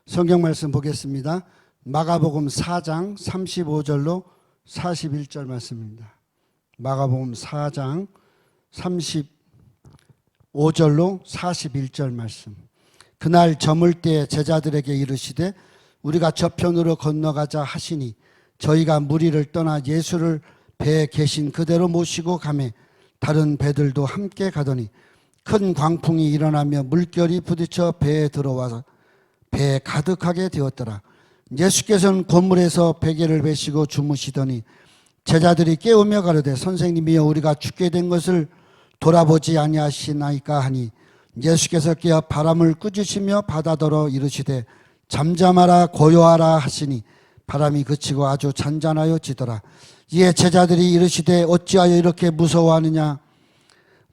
성경 말씀 보겠습니다. 마가복음 4장 35절로 41절 말씀입니다. 마가복음 4장 35절로 41절 말씀. 그날 저물 때 제자들에게 이르시되 우리가 저편으로 건너가자 하시니 저희가 무리를 떠나 예수를 배에 계신 그대로 모시고 가매 다른 배들도 함께 가더니 큰 광풍이 일어나며 물결이 부딪혀 배에 들어와서 배에 가득하게 되었더라. 예수께서는 고물에서 베개를 베시고 주무시더니 제자들이 깨우며 가로되 선생님이여 우리가 죽게 된 것을 돌아보지 아니하시나이까 하니 예수께서 깨어 바람을 꾸짖으시며 바다더러 이르시되 잠잠하라 고요하라 하시니 바람이 그치고 아주 잔잔하여 지더라. 이에 제자들이 이르시되 어찌하여 이렇게 무서워하느냐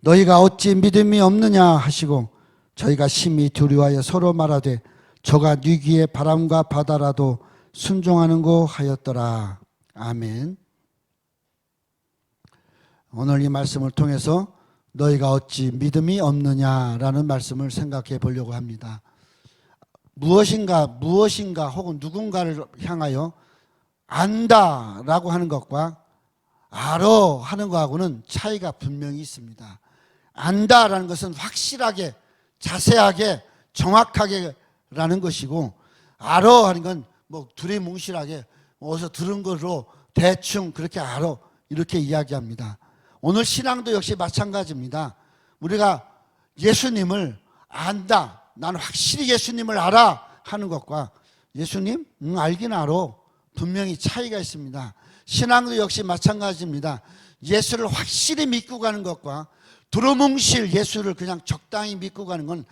너희가 어찌 믿음이 없느냐 하시고 저희가 심히 두려워하여 서로 말하되 저가 네 귀에 바람과 바다라도 순종하는고 하였더라. 아멘. 오늘 이 말씀을 통해서 너희가 어찌 믿음이 없느냐라는 말씀을 생각해 보려고 합니다. 무엇인가 혹은 누군가를 향하여 안다라고 하는 것과 알아 하는 것하고는 차이가 분명히 있습니다. 안다라는 것은 확실하게 자세하게 정확하게 라는 것이고 알아 하는 건 뭐 두리뭉실하게 어디서 들은 거로 대충 그렇게 알아 이렇게 이야기합니다. 오늘 신앙도 역시 마찬가지입니다. 우리가 예수님을 안다, 나는 확실히 예수님을 알아 하는 것과 예수님? 알긴 알아. 분명히 차이가 있습니다. 신앙도 역시 마찬가지입니다. 예수를 확실히 믿고 가는 것과 두루뭉실 예수를 그냥 적당히 믿고 가는 건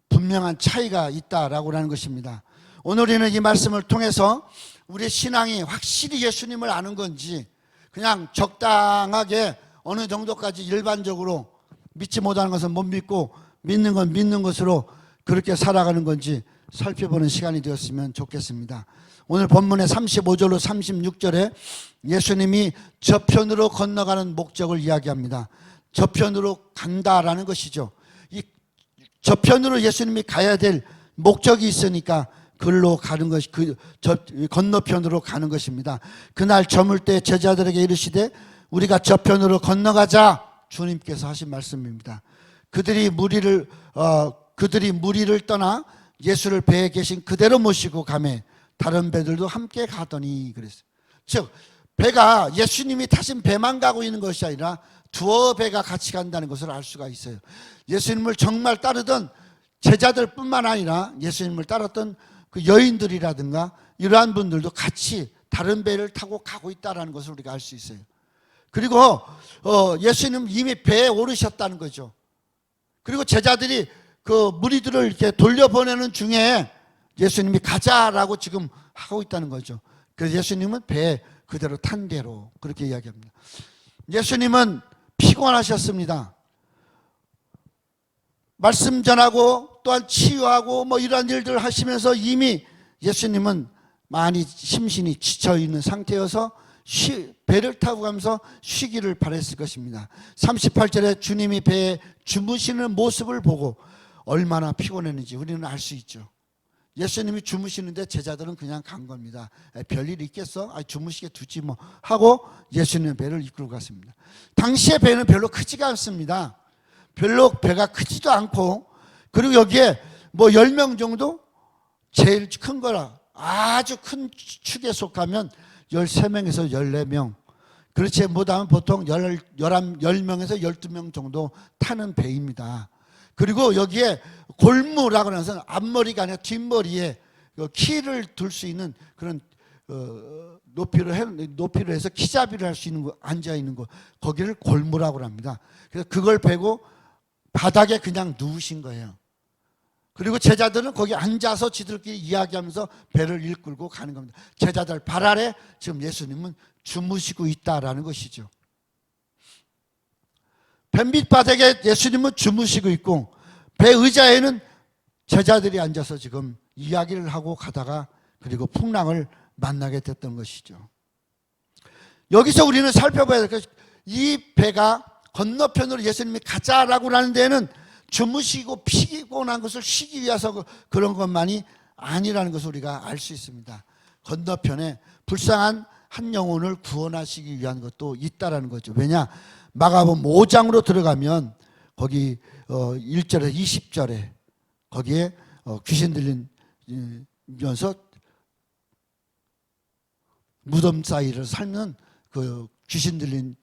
분명한 차이가 있다라고 하는 것입니다. 오늘 우리는 이 말씀을 통해서 우리 신앙이 확실히 예수님을 아는 건지 그냥 적당하게 어느 정도까지 일반적으로 믿지 못하는 것은 못 믿고 믿는 건 믿는 것으로 그렇게 살아가는 건지 살펴보는 시간이 되었으면 좋겠습니다. 오늘 본문의 35절로 36절에 예수님이 저편으로 건너가는 목적을 이야기합니다. 저편으로 간다라는 것이죠. 이 저편으로 예수님이 가야 될 목적이 있으니까 글로 가는 것이 건너편으로 가는 것입니다. 그날 저물 때 제자들에게 이르시되 우리가 저편으로 건너가자 주님께서 하신 말씀입니다. 그들이 무리를 떠나 예수를 배에 계신 그대로 모시고 가매 다른 배들도 함께 가더니 그랬어요. 즉 배가 예수님이 타신 배만 가고 있는 것이 아니라 두어 배가 같이 간다는 것을 알 수가 있어요. 예수님을 정말 따르던 제자들뿐만 아니라 예수님을 따랐던 그 여인들이라든가 이러한 분들도 같이 다른 배를 타고 가고 있다는 것을 우리가 알 수 있어요. 그리고 예수님 이미 배에 오르셨다는 거죠. 그리고 제자들이 그 무리들을 이렇게 돌려보내는 중에 예수님이 가자라고 지금 하고 있다는 거죠. 그래서 예수님은 배에 그대로 탄 대로 그렇게 이야기합니다. 예수님은 피곤하셨습니다. 말씀 전하고 또한 치유하고 뭐 이러한 일들을 하시면서 이미 예수님은 많이 심신이 지쳐있는 상태여서 배를 타고 가면서 쉬기를 바랬을 것입니다. 38절에 주님이 배에 주무시는 모습을 보고 얼마나 피곤했는지 우리는 알 수 있죠. 예수님이 주무시는데 제자들은 그냥 간 겁니다. 별일 있겠어? 주무시게 두지 뭐 하고 예수님의 배를 이끌고 갔습니다. 당시의 배는 별로 크지가 않습니다. 별로 배가 크지도 않고 그리고 여기에 뭐 10명 정도 제일 큰 거라 아주 큰 축에 속하면 13명에서 14명 그렇지 못하면 보통 10명에서 12명 정도 타는 배입니다. 그리고 여기에 골무라고 하는 것은 앞머리가 아니라 뒷머리에 키를 둘 수 있는 그런 높이로 해서 키잡이를 할 수 있는 거, 앉아 있는 거 거기를 골무라고 합니다. 그래서 그걸 베고 바닥에 그냥 누우신 거예요. 그리고 제자들은 거기 앉아서 지들끼리 이야기하면서 배를 이끌고 가는 겁니다. 제자들 발 아래 지금 예수님은 주무시고 있다라는 것이죠. 뱃밑바닥에 예수님은 주무시고 있고 배 의자에는 제자들이 앉아서 지금 이야기를 하고 가다가 그리고 풍랑을 만나게 됐던 것이죠. 여기서 우리는 살펴봐야 될 것이 이 배가 건너편으로 예수님이 가자라고 하는 데는 주무시고 피곤한 것을 쉬기 위해서 그런 것만이 아니라는 것을 우리가 알 수 있습니다. 건너편에 불쌍한 한 영혼을 구원하시기 위한 것도 있다라는 거죠. 왜냐? 마가복음 5장으로 들어가면 거기 1절에서 20절에 거기에 귀신 들리면서 무덤 사이를 살면 그 귀신 들린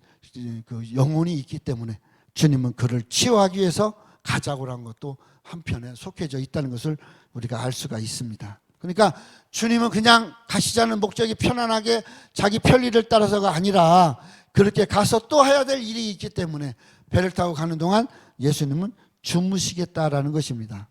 그 영혼이 있기 때문에 주님은 그를 치유하기 위해서 가자고 한 것도 한편에 속해져 있다는 것을 우리가 알 수가 있습니다. 그러니까 주님은 그냥 가시자는 목적이 편안하게 자기 편리를 따라서가 아니라 그렇게 가서 또 해야 될 일이 있기 때문에 배를 타고 가는 동안 예수님은 주무시겠다라는 것입니다.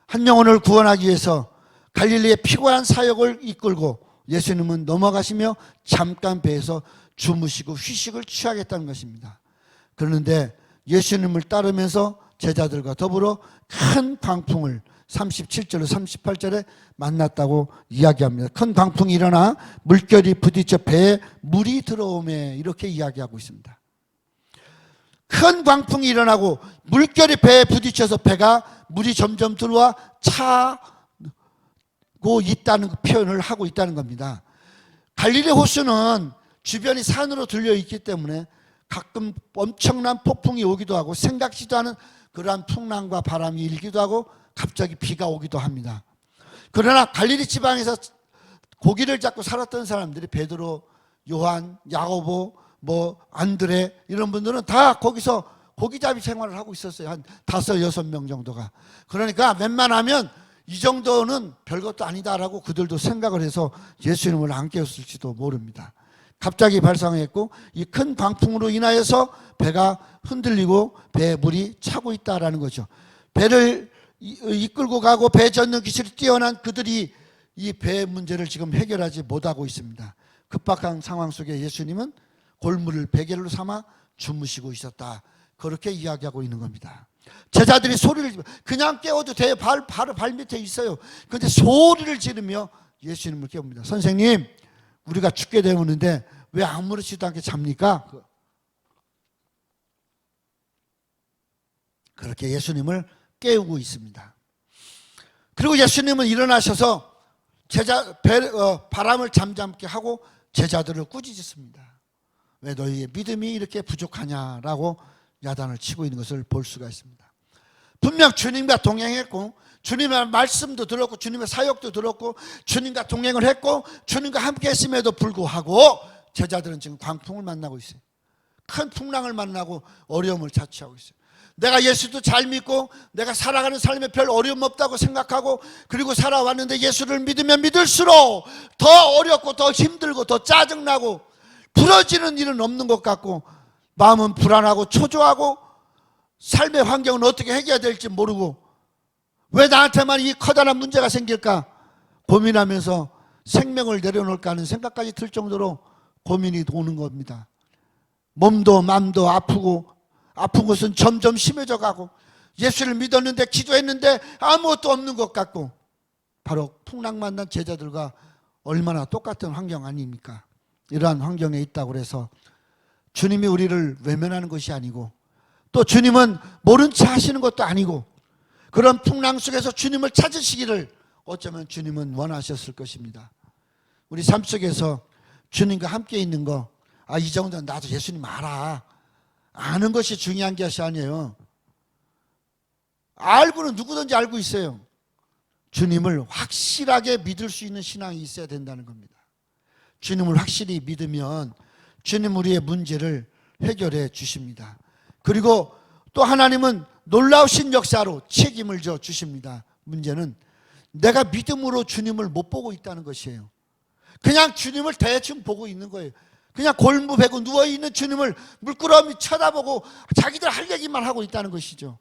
한 영혼을 구원하기 위해서 갈릴리의 피고한 사역을 이끌고 예수님은 넘어가시며 잠깐 배에서 주무시고 휴식을 취하겠다는 것입니다. 그런데 예수님을 따르면서 제자들과 더불어 큰 광풍을 37절로 38절에 만났다고 이야기합니다. 큰 광풍이 일어나 물결이 부딪혀 배에 물이 들어오매 이렇게 이야기하고 있습니다. 큰 광풍이 일어나고 물결이 배에 부딪혀서 배가 물이 점점 들어와 차고 있다는 표현을 하고 있다는 겁니다. 갈릴리 호수는 주변이 산으로 들려 있기 때문에 가끔 엄청난 폭풍이 오기도 하고 생각지도 않은 그러한 풍랑과 바람이 일기도 하고 갑자기 비가 오기도 합니다. 그러나 갈릴리 지방에서 고기를 잡고 살았던 사람들이 베드로, 요한, 야고보, 안드레 이런 분들은 다 거기서 고기잡이 생활을 하고 있었어요. 한 5, 6명 정도가. 그러니까 웬만하면 이 정도는 별것도 아니다라고 그들도 생각을 해서 예수님을 안 깨웠을지도 모릅니다. 갑자기 발생했고 이 큰 광풍으로 인하여서 배가 흔들리고 배에 물이 차고 있다라는 거죠. 배를 이끌고 가고 배 젓는 기술이 뛰어난 그들이 이 배 문제를 지금 해결하지 못하고 있습니다. 급박한 상황 속에 예수님은 골물을 베개로 삼아 주무시고 있었다. 그렇게 이야기하고 있는 겁니다. 제자들이 소리를 그냥 깨워도 돼요. 바로 발 밑에 있어요. 그런데 소리를 지르며 예수님을 깨웁니다. 선생님, 우리가 죽게 되었는데 왜 아무렇지도 않게 잡니까? 그렇게 예수님을 깨우고 있습니다. 그리고 예수님은 일어나셔서 바람을 잠잠케 하고 제자들을 꾸짖습니다. 왜 너희의 믿음이 이렇게 부족하냐라고 야단을 치고 있는 것을 볼 수가 있습니다. 분명 주님과 동행했고 주님의 말씀도 들었고 주님의 사역도 들었고 주님과 동행을 했고 주님과 함께 했음에도 불구하고 제자들은 지금 광풍을 만나고 있어요. 큰 풍랑을 만나고 어려움을 자취하고 있어요. 내가 예수도 잘 믿고 내가 살아가는 삶에 별 어려움 없다고 생각하고 그리고 살아왔는데 예수를 믿으면 믿을수록 더 어렵고 더 힘들고 더 짜증나고 부러지는 일은 없는 것 같고 마음은 불안하고 초조하고 삶의 환경은 어떻게 해결해야 될지 모르고 왜 나한테만 이 커다란 문제가 생길까 고민하면서 생명을 내려놓을까 하는 생각까지 들 정도로 고민이 오는 겁니다. 몸도 마음도 아프고 아픈 것은 점점 심해져 가고 예수를 믿었는데 기도했는데 아무것도 없는 것 같고 바로 풍랑 만난 제자들과 얼마나 똑같은 환경 아닙니까? 이러한 환경에 있다고 해서 주님이 우리를 외면하는 것이 아니고 또 주님은 모른 체 하시는 것도 아니고 그런 풍랑 속에서 주님을 찾으시기를 어쩌면 주님은 원하셨을 것입니다. 우리 삶 속에서 주님과 함께 있는 거, 이 정도는 나도 예수님 알아. 아는 것이 중요한 것이 아니에요. 알고는 누구든지 알고 있어요. 주님을 확실하게 믿을 수 있는 신앙이 있어야 된다는 겁니다. 주님을 확실히 믿으면 주님 우리의 문제를 해결해 주십니다. 그리고 또 하나님은 놀라우신 역사로 책임을 져 주십니다. 문제는 내가 믿음으로 주님을 못 보고 있다는 것이에요. 그냥 주님을 대충 보고 있는 거예요. 그냥 골무배고 누워있는 주님을 물끄러미 쳐다보고 자기들 할 얘기만 하고 있다는 것이죠.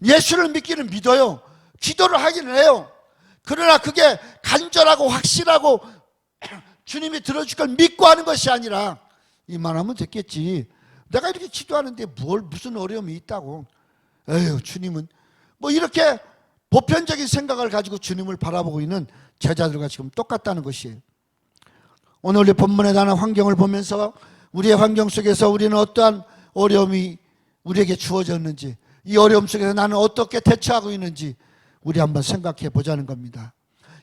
예수를 믿기는 믿어요. 기도를 하기는 해요. 그러나 그게 간절하고 확실하고 주님이 들어줄 걸 믿고 하는 것이 아니라 이만하면 됐겠지. 내가 이렇게 기도하는데 무슨 어려움이 있다고. 에휴, 주님은 이렇게 보편적인 생각을 가지고 주님을 바라보고 있는 제자들과 지금 똑같다는 것이에요. 오늘 우리 본문에 나는 환경을 보면서 우리의 환경 속에서 우리는 어떠한 어려움이 우리에게 주어졌는지 이 어려움 속에서 나는 어떻게 대처하고 있는지 우리 한번 생각해 보자는 겁니다.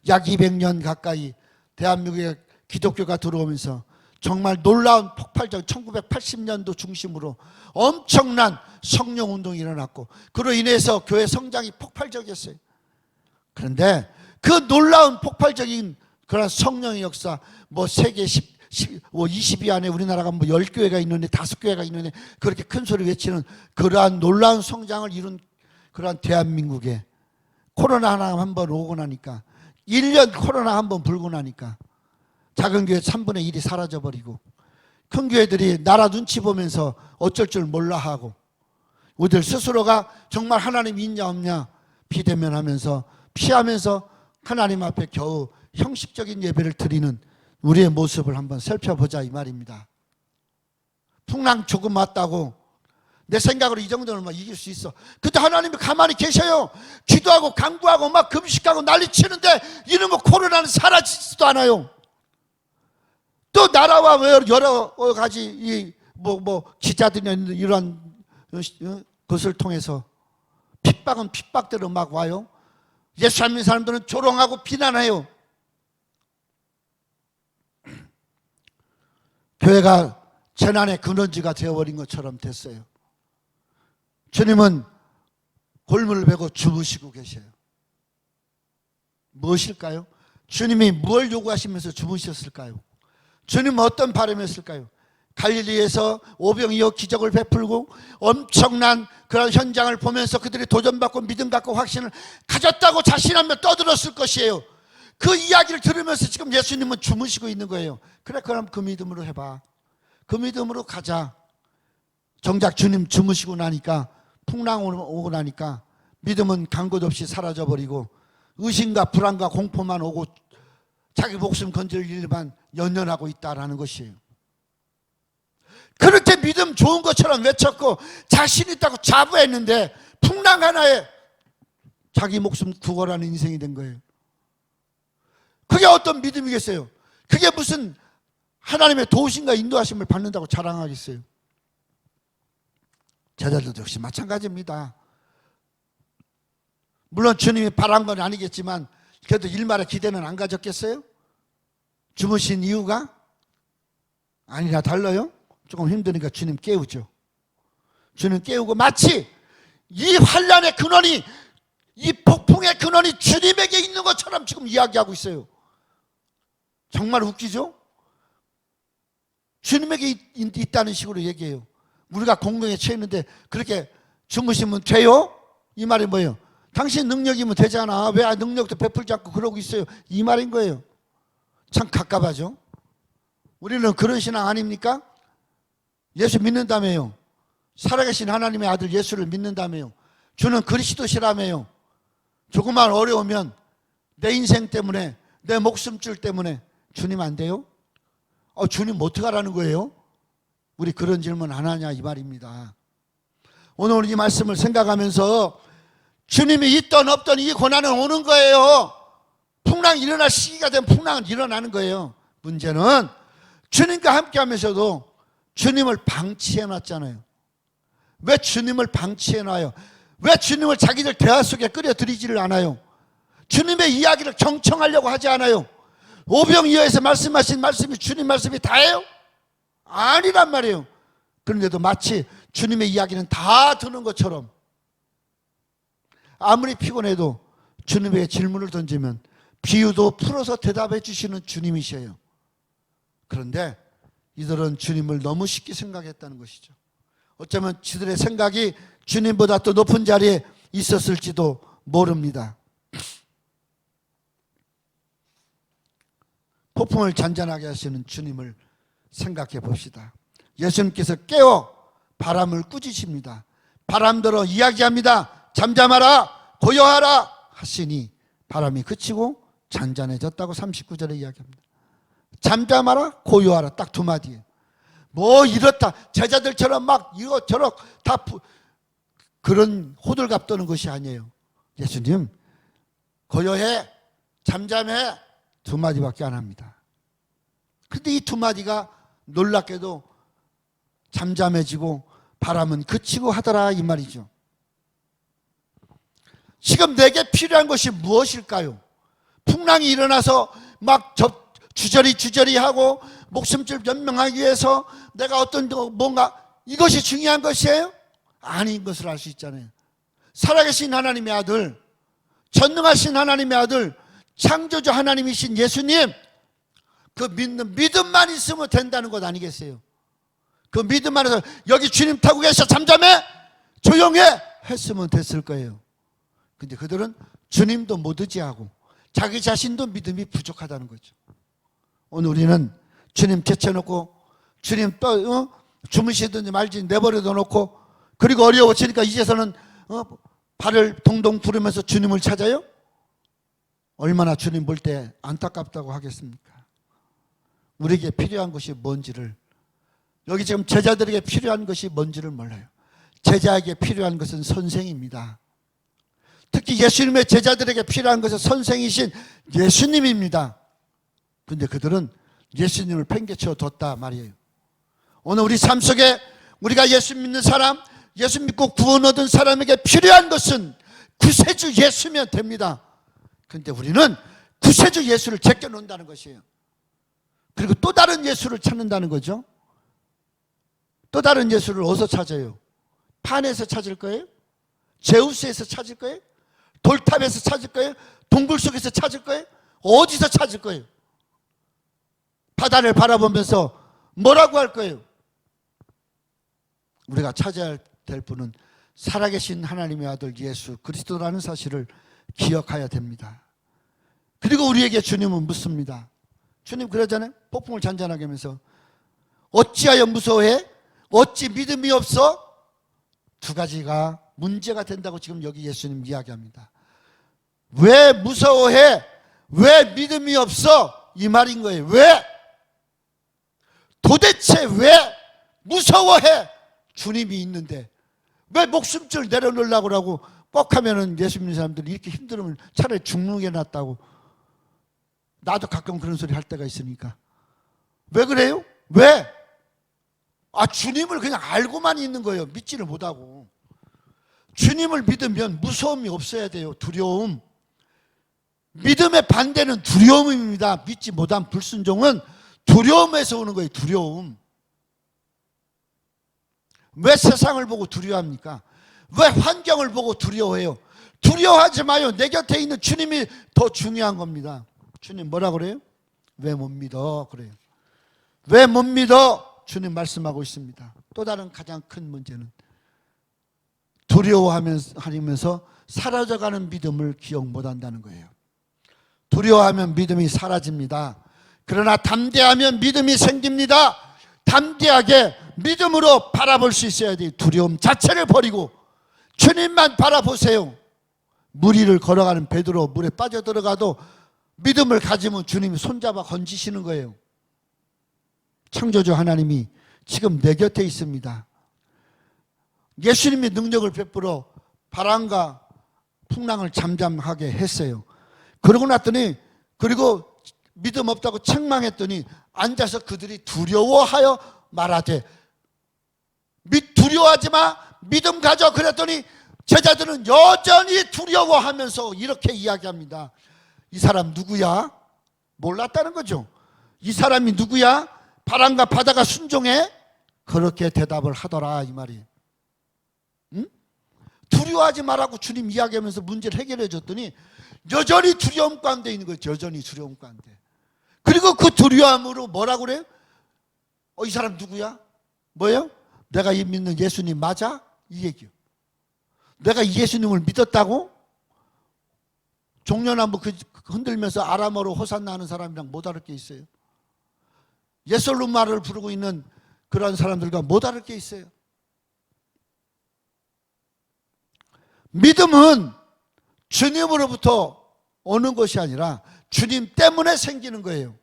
약 200년 가까이 대한민국에 기독교가 들어오면서 정말 놀라운 폭발적 1980년도 중심으로 엄청난 성령운동이 일어났고 그로 인해서 교회 성장이 폭발적이었어요. 그런데 그 놀라운 폭발적인 그런 성령의 역사, 세계 20위 안에 우리나라가 10교회가 있는데 5교회가 있는데 그렇게 큰 소리 외치는 그러한 놀라운 성장을 이룬 그러한 대한민국에 코로나 하나 한번 오고 나니까 1년 코로나 한번 불고 나니까 작은 교회 3분의 1이 사라져버리고 큰 교회들이 나라 눈치 보면서 어쩔 줄 몰라 하고 우리들 스스로가 정말 하나님 있냐 없냐 비대면하면서 피하면서 하나님 앞에 겨우 형식적인 예배를 드리는 우리의 모습을 한번 살펴보자 이 말입니다. 풍랑 조금 왔다고 내 생각으로 이 정도는 이길 수 있어. 근데 하나님이 가만히 계셔요. 기도하고 간구하고 막 금식하고 난리치는데 이놈의 코로나는 사라지지도 않아요. 또 나라와 여러 가지 기자들이나 이런 것을 통해서 핍박은 핍박대로 막 와요. 예수 안 믿는 사람들은 조롱하고 비난해요. 교회가 재난의 근원지가 되어버린 것처럼 됐어요. 주님은 골문을 베고 주무시고 계셔요. 무엇일까요? 주님이 뭘 요구하시면서 주무셨을까요? 주님은 어떤 바람이었을까요? 갈릴리에서 오병이어 기적을 베풀고 엄청난 그런 현장을 보면서 그들이 도전받고 믿음 갖고 확신을 가졌다고 자신하며 떠들었을 것이에요. 그 이야기를 들으면서 지금 예수님은 주무시고 있는 거예요. 그래, 그럼 그 믿음으로 해봐. 그 믿음으로 가자. 정작 주님 주무시고 나니까 풍랑 오고 나니까 믿음은 간 곳 없이 사라져버리고 의심과 불안과 공포만 오고 자기 목숨 건질 일만 연연하고 있다라는 것이에요. 그렇게 믿음 좋은 것처럼 외쳤고 자신 있다고 자부했는데 풍랑 하나에 자기 목숨 구걸하는 인생이 된 거예요. 그게 어떤 믿음이겠어요? 그게 무슨 하나님의 도우심과 인도하심을 받는다고 자랑하겠어요? 제자들도 역시 마찬가지입니다. 물론 주님이 바란 건 아니겠지만 그래도 일말의 기대는 안 가졌겠어요? 주무신 이유가 아니라 달라요? 조금 힘드니까 주님 깨우죠. 주님 깨우고 마치 이 환란의 근원이, 이 폭풍의 근원이 주님에게 있는 것처럼 지금 이야기하고 있어요. 정말 웃기죠? 주님에게 있다는 식으로 얘기해요. 우리가 공경에 처했는데 그렇게 주무시면 돼요? 이 말이 뭐예요? 당신 능력이면 되잖아. 왜 능력도 베풀지 않고 그러고 있어요? 이 말인 거예요. 참 갑갑하죠? 우리는 그런 신앙 아닙니까? 예수 믿는다며요. 살아계신 하나님의 아들 예수를 믿는다며요. 주는 그리스도시라며요. 조금만 어려우면 내 인생 때문에, 내 목숨줄 때문에 주님 안 돼요? 주님 어떡하라는 거예요? 우리 그런 질문 안 하냐 이 말입니다. 오늘 이 말씀을 생각하면서 주님이 있던 없던 이 고난은 오는 거예요. 풍랑이 일어날 시기가 되면 풍랑은 일어나는 거예요. 문제는 주님과 함께 하면서도 주님을 방치해놨잖아요. 왜 주님을 방치해놔요? 왜 주님을 자기들 대화 속에 끌어들이지를 않아요? 주님의 이야기를 경청하려고 하지 않아요? 오병이어에서 말씀하신 말씀이 주님 말씀이 다예요? 아니란 말이에요. 그런데도 마치 주님의 이야기는 다 듣는 것처럼 아무리 피곤해도 주님에게 질문을 던지면 비유도 풀어서 대답해 주시는 주님이셔요. 그런데 이들은 주님을 너무 쉽게 생각했다는 것이죠. 어쩌면 지들의 생각이 주님보다 더 높은 자리에 있었을지도 모릅니다. 폭풍을 잔잔하게 하시는 주님을 생각해 봅시다. 예수님께서 깨워 바람을 꾸짖습니다. 바람들어 이야기합니다. 잠잠하라, 고요하라 하시니 바람이 그치고 잔잔해졌다고 39절에 이야기합니다. 잠잠하라, 고요하라, 딱 두 마디예요. 뭐 이렇다 제자들처럼 막 이것저것 다 그런 호들갑 떠는 것이 아니에요. 예수님 고요해, 잠잠해 두 마디밖에 안 합니다. 근데 이 두 마디가 놀랍게도 잠잠해지고 바람은 그치고 하더라 이 말이죠. 지금 내게 필요한 것이 무엇일까요? 풍랑이 일어나서 막 주저리 하고 목숨줄 변명하기 위해서 내가 어떤 뭔가 이것이 중요한 것이에요? 아닌 것을 알 수 있잖아요. 살아계신 하나님의 아들, 전능하신 하나님의 아들, 창조주 하나님이신 예수님, 그 믿는 믿음만 있으면 된다는 것 아니겠어요? 그 믿음 안에서 여기 주님 타고 계셔, 잠잠해, 조용해 했으면 됐을 거예요. 근데 그들은 주님도 못 의지하고 자기 자신도 믿음이 부족하다는 거죠. 오늘 우리는 주님 제쳐놓고 주님 또 주무시든지 말지 내버려둬 놓고, 그리고 어려워지니까 이제서는 발을 동동 구르면서 주님을 찾아요? 얼마나 주님 볼 때 안타깝다고 하겠습니까? 우리에게 필요한 것이 뭔지를, 여기 지금 제자들에게 필요한 것이 뭔지를 몰라요. 제자에게 필요한 것은 선생입니다. 특히 예수님의 제자들에게 필요한 것은 선생이신 예수님입니다. 근데 그들은 예수님을 팽개쳐 뒀다 말이에요. 오늘 우리 삶 속에 우리가 예수 믿는 사람, 예수 믿고 구원 얻은 사람에게 필요한 것은 구세주 예수면 됩니다. 그런데 우리는 구세주 예수를 제껴놓는다는 것이에요. 그리고 또 다른 예수를 찾는다는 거죠. 또 다른 예수를 어디서 찾아요? 판에서 찾을 거예요? 제우스에서 찾을 거예요? 돌탑에서 찾을 거예요? 동굴 속에서 찾을 거예요? 어디서 찾을 거예요? 바다를 바라보면서 뭐라고 할 거예요? 우리가 찾아야 될 분은 살아계신 하나님의 아들 예수 그리스도라는 사실을 기억해야 됩니다. 그리고 우리에게 주님은 묻습니다. 주님 그러잖아요. 폭풍을 잔잔하게 하면서 어찌하여 무서워해? 어찌 믿음이 없어? 두 가지가 문제가 된다고 지금 여기 예수님 이야기합니다. 왜 무서워해? 왜 믿음이 없어? 이 말인 거예요. 왜? 도대체 왜 무서워해? 주님이 있는데 왜 목숨줄 내려놓으려고 하고 뻑 하면은 예수 믿는 사람들이 이렇게 힘들으면 차라리 죽는 게 낫다고. 나도 가끔 그런 소리 할 때가 있으니까. 왜 그래요? 왜? 주님을 그냥 알고만 있는 거예요. 믿지를 못하고. 주님을 믿으면 무서움이 없어야 돼요. 두려움. 믿음의 반대는 두려움입니다. 믿지 못한 불순종은 두려움에서 오는 거예요. 두려움. 왜 세상을 보고 두려워합니까? 왜 환경을 보고 두려워해요? 두려워하지 마요. 내 곁에 있는 주님이 더 중요한 겁니다. 주님 뭐라 그래요? 왜 못 믿어? 그래요. 왜 못 믿어? 주님 말씀하고 있습니다. 또 다른 가장 큰 문제는 두려워하면서 사라져가는 믿음을 기억 못한다는 거예요. 두려워하면 믿음이 사라집니다. 그러나 담대하면 믿음이 생깁니다. 담대하게 믿음으로 바라볼 수 있어야 돼요. 두려움 자체를 버리고 주님만 바라보세요. 물 위를 걸어가는 베드로 물에 빠져들어가도 믿음을 가지면 주님이 손잡아 건지시는 거예요. 창조주 하나님이 지금 내 곁에 있습니다. 예수님이 능력을 베풀어 바람과 풍랑을 잠잠하게 했어요. 그러고 났더니, 그리고 믿음 없다고 책망했더니 앉아서 그들이 두려워하여 말하되, 두려워하지 마, 믿음 가져. 그랬더니 제자들은 여전히 두려워하면서 이렇게 이야기합니다. 이 사람 누구야? 몰랐다는 거죠. 이 사람이 누구야? 바람과 바다가 순종해? 그렇게 대답을 하더라 이 말이에요. 응? 두려워하지 말라고 주님 이야기하면서 문제를 해결해 줬더니 여전히 두려움 가운데 있는 거예요. 여전히 두려움 가운데. 그리고 그 두려움으로 뭐라고 그래요? 이 사람 누구야? 뭐예요? 내가 이 믿는 예수님 맞아? 이 얘기요. 내가 이 예수님을 믿었다고? 종려나무 흔들면서 아람어로 호산나 하는 사람이랑 못 다를 게 있어요. 예솔루마를 부르고 있는 그런 사람들과 못 다를 게 있어요. 믿음은 주님으로부터 오는 것이 아니라 주님 때문에 생기는 거예요.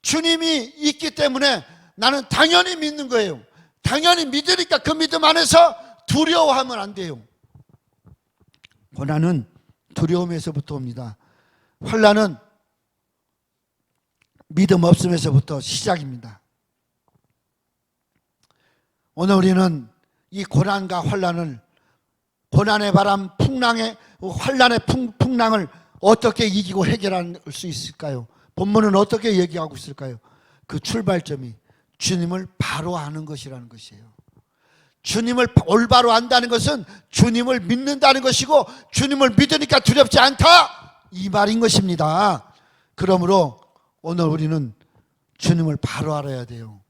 주님이 있기 때문에 나는 당연히 믿는 거예요. 당연히 믿으니까 그 믿음 안에서 두려워하면 안 돼요. 고난은 두려움에서부터 옵니다. 환난은 믿음 없음에서부터 시작입니다. 오늘 우리는 이 고난과 환난을 고난의 바람, 풍랑의 환란의 풍랑을 어떻게 이기고 해결할 수 있을까요? 본문은 어떻게 얘기하고 있을까요? 그 출발점이 주님을 바로 아는 것이라는 것이에요. 주님을 올바로 안다는 것은 주님을 믿는다는 것이고, 주님을 믿으니까 두렵지 않다, 이 말인 것입니다. 그러므로 오늘 우리는 주님을 바로 알아야 돼요.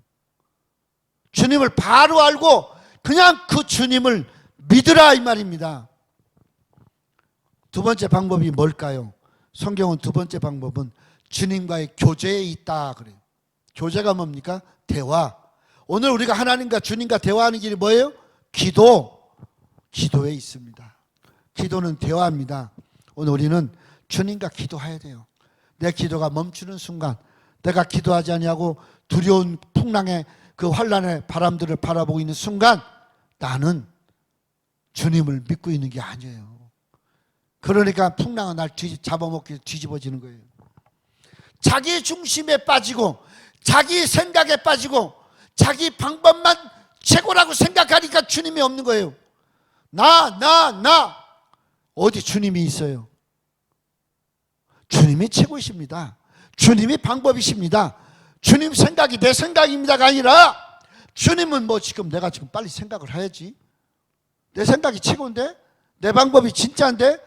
주님을 바로 알고 그냥 그 주님을 믿으라, 이 말입니다. 두 번째 방법이 뭘까요? 성경은 두 번째 방법은 주님과의 교제에 있다 그래요. 교제가 뭡니까? 대화. 오늘 우리가 하나님과 주님과 대화하는 길이 뭐예요? 기도에 있습니다. 기도는 대화입니다. 오늘 우리는 주님과 기도해야 돼요. 내 기도가 멈추는 순간, 내가 기도하지 아니하고 두려운 풍랑의 그 환란의 바람들을 바라보고 있는 순간, 나는 주님을 믿고 있는 게 아니에요. 그러니까 풍랑은 날 잡아먹기 뒤집어지는 거예요. 자기 중심에 빠지고, 자기 생각에 빠지고, 자기 방법만 최고라고 생각하니까 주님이 없는 거예요. 나 어디 주님이 있어요? 주님이 최고이십니다. 주님이 방법이십니다. 주님 생각이 내 생각입니다가 아니라, 주님은 뭐 내가 지금 빨리 생각을 해야지, 내 생각이 최고인데, 내 방법이 진짜인데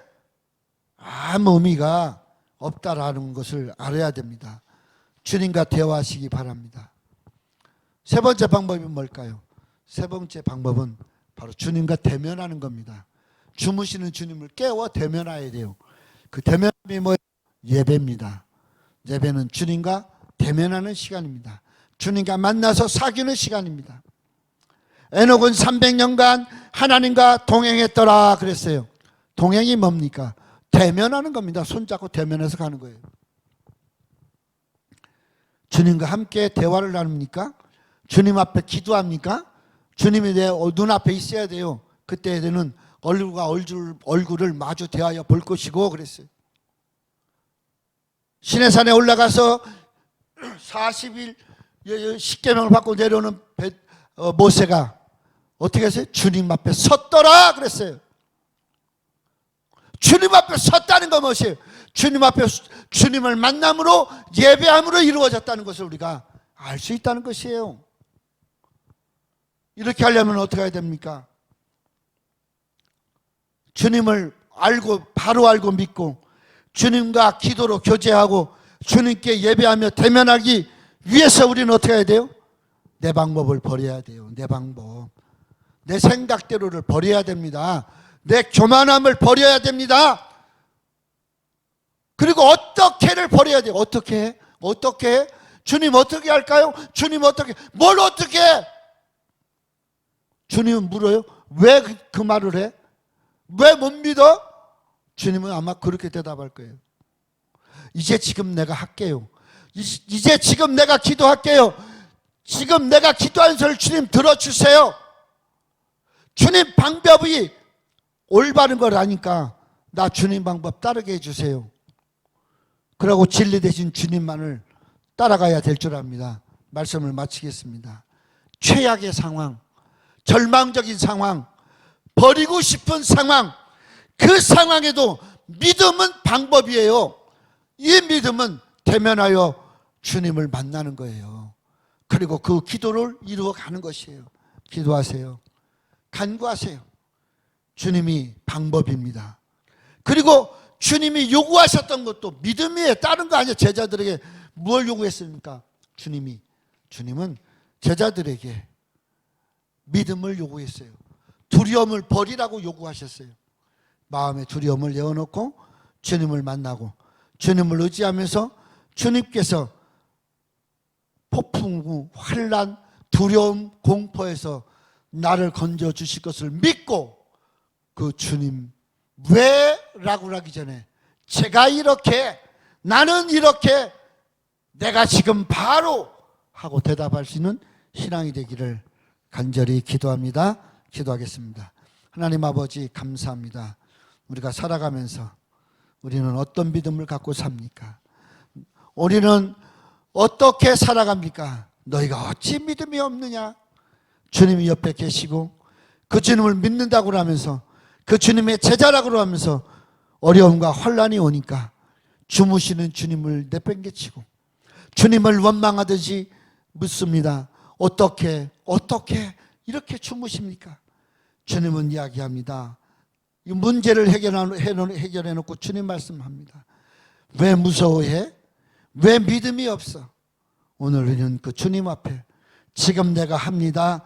아무 의미가 없다라는 것을 알아야 됩니다. 주님과 대화하시기 바랍니다. 세 번째 방법이 뭘까요? 세 번째 방법은 바로 주님과 대면하는 겁니다. 주무시는 주님을 깨워 대면해야 돼요. 그 대면이 뭐예요? 예배입니다. 예배는 주님과 대면하는 시간입니다. 주님과 만나서 사귀는 시간입니다. 에녹은 300년간 하나님과 동행했더라 그랬어요. 동행이 뭡니까? 대면하는 겁니다. 손잡고 대면해서 가는 거예요. 주님과 함께 대화를 나눕니까? 주님 앞에 기도합니까? 주님이 내 눈앞에 있어야 돼요. 그때는 얼굴과 얼굴을 마주 대하여 볼 것이고 그랬어요. 시내산에 올라가서 40일 십계명을 받고 내려오는 모세가 어떻게 했어요? 주님 앞에 섰더라 그랬어요. 주님 앞에 섰다는 건 무엇이에요? 주님 앞에 주님을 만남으로, 예배함으로 이루어졌다는 것을 우리가 알 수 있다는 것이에요. 이렇게 하려면 어떻게 해야 됩니까? 주님을 바로 알고 믿고, 주님과 기도로 교제하고 주님께 예배하며 대면하기 위해서 우리는 어떻게 해야 돼요? 내 방법을 버려야 돼요. 내 방법, 내 생각대로를 버려야 됩니다. 내 교만함을 버려야 됩니다. 그리고 어떻게를 버려야 돼요. 어떻게? 주님 어떻게 할까요? 주님 어떻게? 뭘 어떻게? 주님은 물어요. 왜 그 말을 해? 왜 못 믿어? 주님은 아마 그렇게 대답할 거예요. 이제 지금 내가 할게요. 이제 지금 내가 기도할게요. 지금 내가 기도하는 소리를 주님 들어주세요. 주님 방법이 올바른 걸 아니까 나 주님 방법 따르게 해주세요. 그러고 진리 대신 주님만을 따라가야 될 줄 압니다. 말씀을 마치겠습니다. 최악의 상황, 절망적인 상황, 버리고 싶은 상황, 그 상황에도 믿음은 방법이에요. 이 믿음은 대면하여 주님을 만나는 거예요. 그리고 그 기도를 이루어가는 것이에요. 기도하세요. 간구하세요. 주님이 방법입니다. 그리고 주님이 요구하셨던 것도 믿음이에요. 다른 거 아니에요. 제자들에게 뭘 요구했습니까? 주님은 제자들에게 믿음을 요구했어요. 두려움을 버리라고 요구하셨어요. 마음의 두려움을 내어놓고 주님을 만나고 주님을 의지하면서 주님께서 폭풍 후 환난, 두려움, 공포에서 나를 건져주실 것을 믿고, 그 주님 왜? 라고 하기 전에 제가 이렇게, 나는 이렇게, 내가 지금 바로 하고 대답할 수 있는 신앙이 되기를 간절히 기도합니다. 기도하겠습니다. 하나님 아버지 감사합니다. 우리가 살아가면서 우리는 어떤 믿음을 갖고 삽니까? 우리는 어떻게 살아갑니까? 너희가 어찌 믿음이 없느냐? 주님이 옆에 계시고 그 주님을 믿는다고 하면서 그 주님의 제자라고 하면서 어려움과 혼란이 오니까 주무시는 주님을 내팽개치고 주님을 원망하듯이 묻습니다. 어떻게 이렇게 주무십니까? 주님은 이야기합니다. 이 문제를 해결해 놓고 주님 말씀합니다. 왜 무서워해? 왜 믿음이 없어? 오늘 우리는 그 주님 앞에 지금 내가 합니다.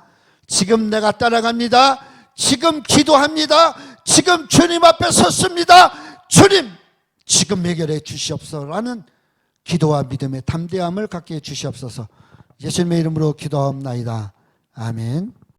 지금 내가 따라갑니다. 지금 기도합니다. 지금 주님 앞에 섰습니다. 주님 지금 해결해 주시옵소서라는 기도와 믿음의 담대함을 갖게 해 주시옵소서. 예수님의 이름으로 기도하옵나이다. 아멘.